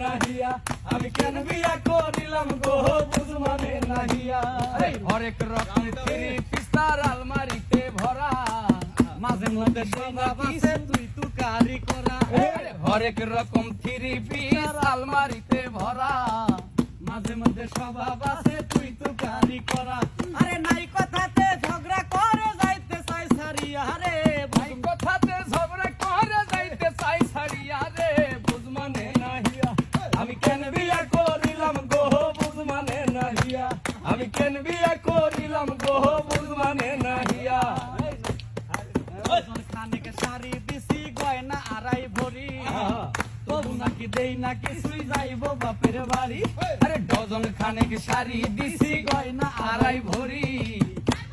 নাহিয়া আমি কেন বিয়া করিলাম গো বুঝ মানে নাহিয়া হরেক রকম থ্রি পিস্তার আলমারিতে ভরা মাঝে মধ্যে স্বভাব আছে তুই তুকারি করা হরেক রকম থ্রি পিস আলমারিতে ভরা মাঝে মধ্যে স্বভাব আছে তুই তুকারি করা আরে নাই কথাতে ঝগড়া করে যাইতে চাই সারিয়া রে ভাই কথাতে ঝগড়া করে যাইতে চাই ছাড়িয়া রে বুঝ মানে নাহিয়া আমি কেন বিয়া করিলাম গো বুঝ মানে নাহিয়া আমি কেন বিয়া করিলাম গো বুঝ মানে নাহিয়া কানেকে শাড়ি দিছি গয়না আড়াই ভরি তবু নাকি দেই না কিছুই যাইবো বাপের বাড়ি আরে ডজন খানেক শাড়ি দিছি গয়না আড়াই ভরি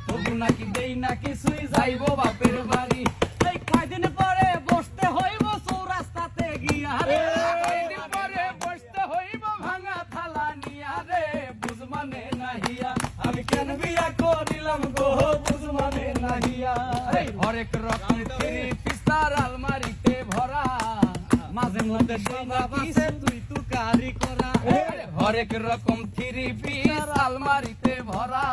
তবু নাকি দেই না কিছুই যাইবো বাপের বাড়ি এই কয়দিন পরে বসতে হইব চৌরাস্তাতে গিয়া রে কয়দিন পরে বসতে হইব ভাঙা থালা নিয়া রে বুঝ মানে নাহিয়া আমি কেন বিয়া করিলাম গো বুঝ মানে নাহিয়া হরেক রকম থ্রি পিস্তার আলমারিতে ভরা মাঝে মধ্যে স্বভাব আছে তুই তুকারি করা হরেক রকম থ্রি পিস আলমারিতে ভরা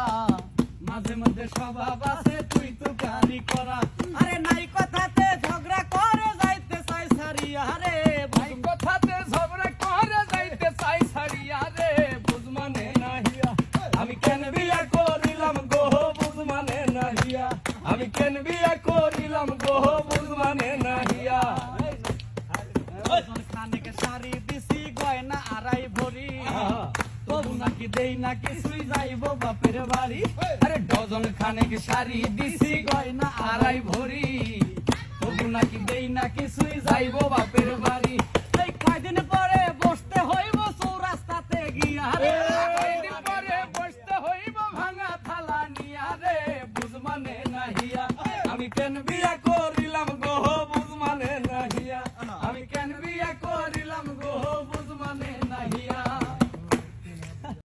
মাঝে মধ্যে স্বভাব আছে তুই তুকারি করা আরে নাই কথাতে ঝগড়া করে যাইতে চাই সারিয়া রে ভাই কথাতে ঝগড়া করে যাইতে চাই ছাড়িয়া রে বুঝ মানে নাহিয়া আমি কেন বিয়া করিলাম গো বুঝ মানে নাহিয়া আমি কেন বিয়া করিলাম গো বুঝ মানে নাহিয়া কানেকে শাড়ি দিছি গয়না আড়াই ভরি তবু নাকি দেই না কিছুই যাইবো বাপের বাড়ি আরে ডজন খানেক শাড়ি দিছি গয়না আড়াই ভরি তবু নাকি দেই না কিছুই যাইবো বাপের বাড়ি এই কয়দিন পরে বসতে হইব চৌরাস্তাতে গিয়া রে কয়দিন পরে বসতে হইব ভাঙা থালা নিয়া রে বুঝ মানে নাহিয়া আমি কেন বিয়া